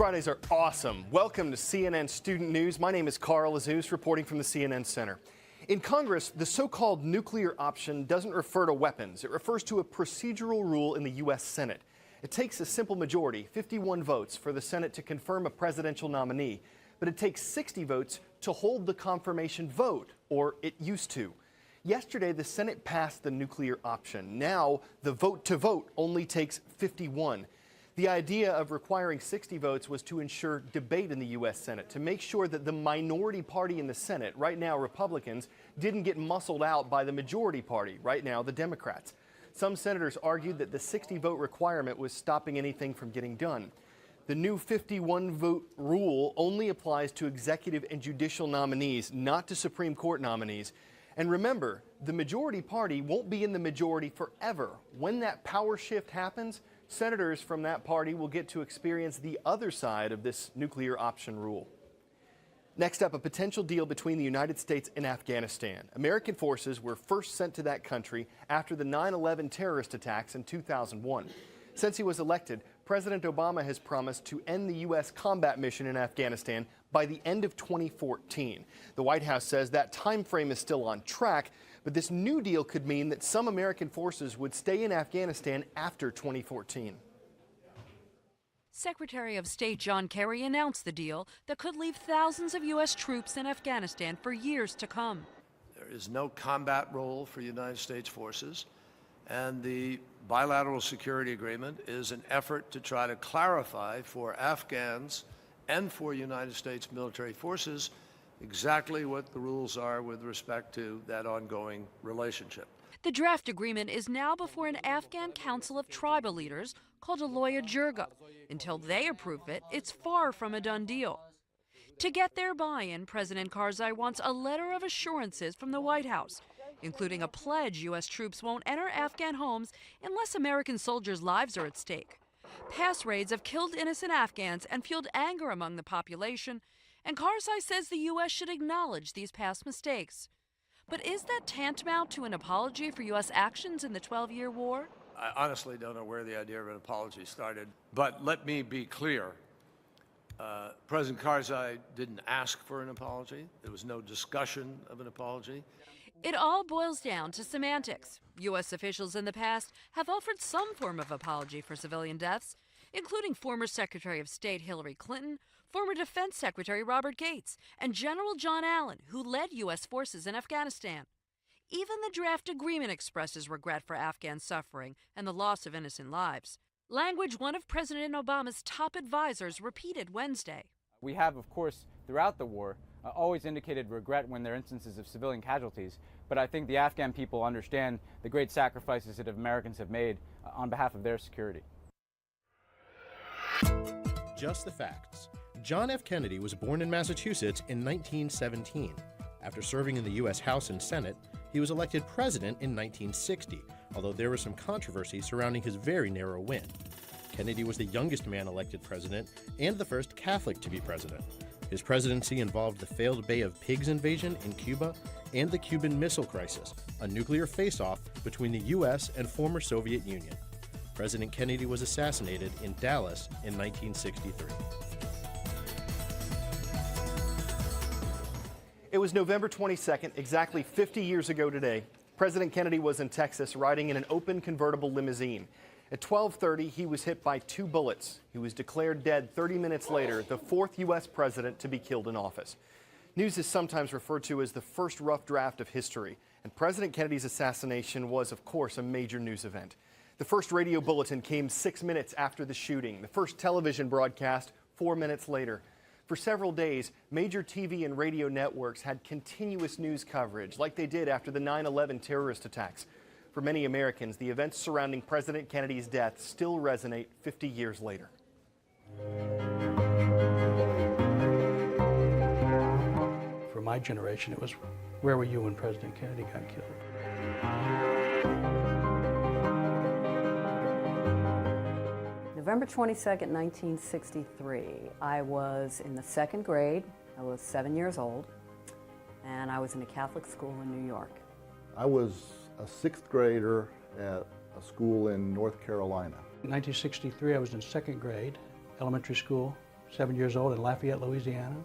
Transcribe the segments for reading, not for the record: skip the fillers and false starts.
Fridays are awesome. Welcome to CNN Student News. My name is Carl Azus, reporting from the CNN Center. In Congress, the so-called nuclear option doesn't refer to weapons. It refers to a procedural rule in the U.S. Senate. It takes a simple majority, 51 votes, for the Senate to confirm a presidential nominee. But it takes 60 votes to hold the confirmation vote, or it used to. Yesterday, the Senate passed the nuclear option. Now, the vote to vote only takes 51. The idea of requiring 60 votes was to ensure debate in the U.S. Senate, to make sure that the minority party in the Senate, right now Republicans, didn't get muscled out by the majority party, right now the Democrats. Some senators argued that the 60-vote requirement was stopping anything from getting done. The new 51-vote rule only applies to executive and judicial nominees, not to Supreme Court nominees. And remember, the majority party won't be in the majority forever. When that power shift happens, senators from that party will get to experience the other side of this nuclear option rule. Next up, a potential deal between the United States and Afghanistan. American forces were first sent to that country after the 9/11 terrorist attacks in 2001. Since he was elected, President Obama has promised to end the U.S. combat mission in Afghanistan by the end of 2014. The White House says that time frame is still on track, but this new deal could mean that some American forces would stay in Afghanistan after 2014. Secretary of State John Kerry announced the deal that could leave thousands of U.S. troops in Afghanistan for years to come. There is no combat role for United States forces, and the bilateral security agreement is an effort to try to clarify for Afghans and for United States military forces exactly what the rules are with respect to that ongoing relationship. The draft agreement is now before an Afghan Council of Tribal Leaders called a Loya Jirga. Until they approve it, it's far from a done deal. To get their buy-in, President Karzai wants a letter of assurances from the White House, including a pledge U.S. troops won't enter Afghan homes unless American soldiers' lives are at stake. Past raids have killed innocent Afghans and fueled anger among the population, and Karzai says the U.S. should acknowledge these past mistakes. But is that tantamount to an apology for U.S. actions in the 12-year war? I honestly don't know where the idea of an apology started, but let me be clear. President Karzai didn't ask for an apology. There was no discussion of an apology. It all boils down to semantics. U.S. officials in the past have offered some form of apology for civilian deaths, including former Secretary of State Hillary Clinton, former Defense Secretary Robert Gates, and General John Allen, who led U.S. forces in Afghanistan. Even the draft agreement expresses regret for Afghan suffering and the loss of innocent lives, language one of President Obama's top advisors repeated Wednesday. We have, of course, throughout the war, always indicated regret when there are instances of civilian casualties, but I think the Afghan people understand the great sacrifices that Americans have made on behalf of their security. Just the facts. John F. Kennedy was born in Massachusetts in 1917. After serving in the U.S. House and Senate, he was elected president in 1960, although there was some controversy surrounding his very narrow win. Kennedy was the youngest man elected president and the first Catholic to be president. His presidency involved the failed Bay of Pigs invasion in Cuba and the Cuban Missile Crisis, a nuclear face-off between the U.S. and former Soviet Union. President Kennedy was assassinated in Dallas in 1963. It was November 22nd, exactly 50 years ago today. President Kennedy was in Texas riding in an open convertible limousine. At 12:30, he was hit by 2 bullets. He was declared dead 30 minutes later, the 4th U.S. president to be killed in office. News is sometimes referred to as the first rough draft of history, and President Kennedy's assassination was, of course, a major news event. The first radio bulletin came 6 minutes after the shooting, the first television broadcast 4 minutes later. For several days, major TV and radio networks had continuous news coverage, like they did after the 9/11 terrorist attacks. For many Americans, the events surrounding President Kennedy's death still resonate 50 years later. For my generation, it was, where were you when President Kennedy got killed? November 22nd, 1963. I was in the 2nd grade. I was 7 years old, and I was in a Catholic school in New York. I was a 6th grader at a school in North Carolina. In 1963, I was in 2nd grade, elementary school, 7 years old in Lafayette, Louisiana.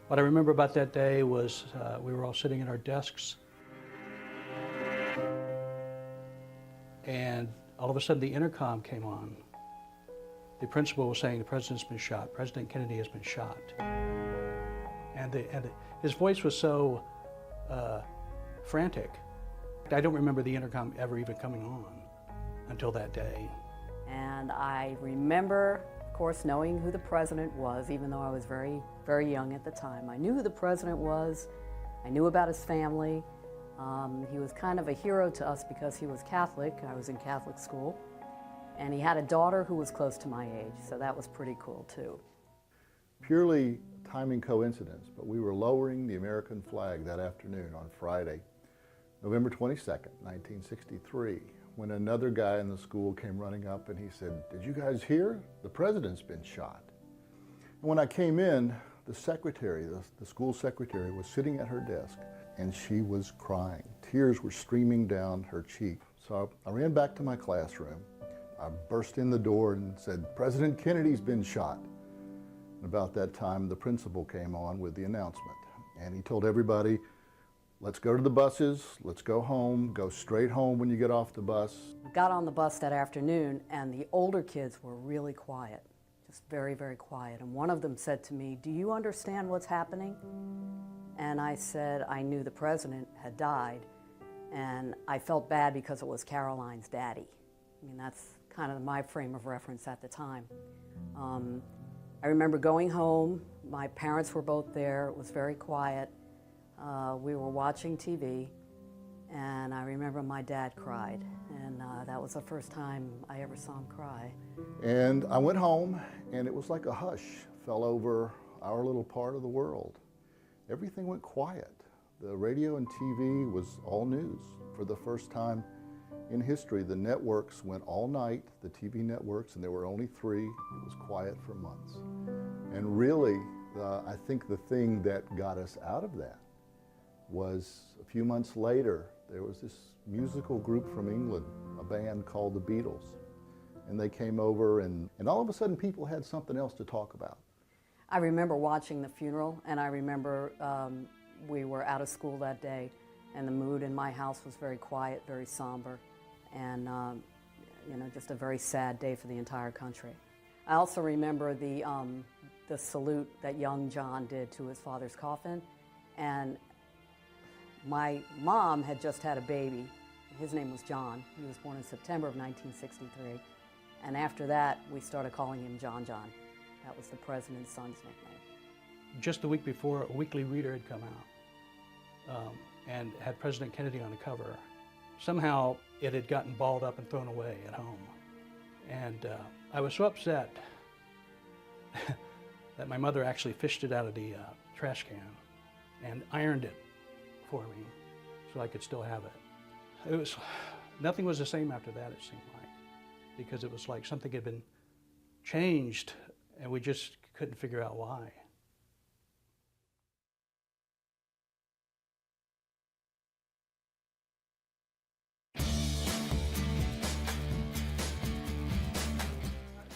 What I remember about that day was we were all sitting at our desks, and all of a sudden the intercom came on. The principal was saying the president's been shot. President Kennedy has been shot. And his voice was so frantic. I don't remember the intercom ever even coming on until that day. And I remember, of course, knowing who the president was, even though I was very, very young at the time. I knew who the president was. I knew about his family. He was kind of a hero to us because he was Catholic. I was in Catholic school. And he had a daughter who was close to my age, so that was pretty cool too. Purely timing coincidence, but we were lowering the American flag that afternoon on Friday, November 22nd, 1963, when another guy in the school came running up and he said, "Did you guys hear? The president's been shot." And when I came in, the secretary, the school secretary, was sitting at her desk and she was crying. Tears were streaming down her cheek. So I ran back to my classroom. I burst in the door and said, "President Kennedy's been shot." And about that time, the principal came on with the announcement. And he told everybody, "Let's go to the buses, let's go home, go straight home when you get off the bus." I got on the bus that afternoon, and the older kids were really quiet, just very, very quiet. And one of them said to me, "Do you understand what's happening?" And I said, I knew the president had died, and I felt bad because it was Caroline's daddy. I mean, that's kind of my frame of reference at the time. I remember going home. My parents were both there. It was very quiet. We were watching TV, and I remember my dad cried, and that was the first time I ever saw him cry. And I went home, and it was like a hush fell over our little part of the world. Everything went quiet. The radio and TV was all news. For the first time in history, the networks went all night, the TV networks, and there were only 3. It was quiet for months. And really, I think the thing that got us out of that was a few months later, there was this musical group from England, a band called the Beatles. And they came over, and all of a sudden people had something else to talk about. I remember watching the funeral, and I remember we were out of school that day, and the mood in my house was very quiet, very somber, and you know, just a very sad day for the entire country. I also remember the salute that young John did to his father's coffin, and my mom had just had a baby. His name was John. He was born in September of 1963, and after that, we started calling him John John. That was the president's son's nickname. Just the week before, a weekly reader had come out and had President Kennedy on the cover. Somehow it had gotten balled up and thrown away at home. And I was so upset that my mother actually fished it out of the trash can and ironed it for me so I could still have it. Nothing was the same after that, it seemed like, because it was like something had been changed and we just couldn't figure out why.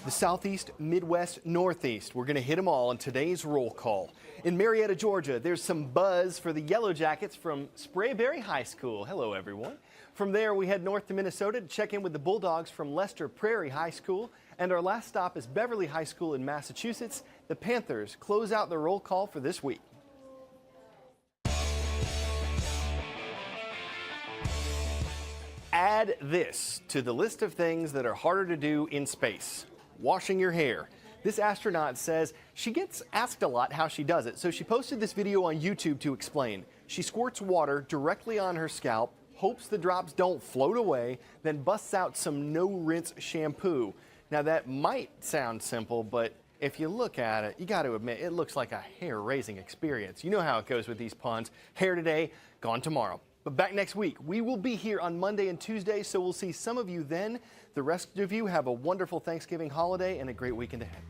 The Southeast, Midwest, Northeast. We're going to hit them all in today's roll call. In Marietta, Georgia, there's some buzz for the Yellow Jackets from Sprayberry High School. Hello, everyone. From there, we head north to Minnesota to check in with the Bulldogs from Lester Prairie High School. And our last stop is Beverly High School in Massachusetts. The Panthers close out the roll call for this week. Add this to the list of things that are harder to do in space. Washing your hair. This astronaut says she gets asked a lot how she does it, so she posted this video on YouTube to explain. She squirts water directly on her scalp, hopes the drops don't float away, then busts out some no-rinse shampoo. Now that might sound simple, but if you look at it, you got to admit, it looks like a hair-raising experience. You know how it goes with these puns. Hair today, gone tomorrow. But back next week, we will be here on Monday and Tuesday, so we'll see some of you then. The rest of you have a wonderful Thanksgiving holiday and a great weekend ahead.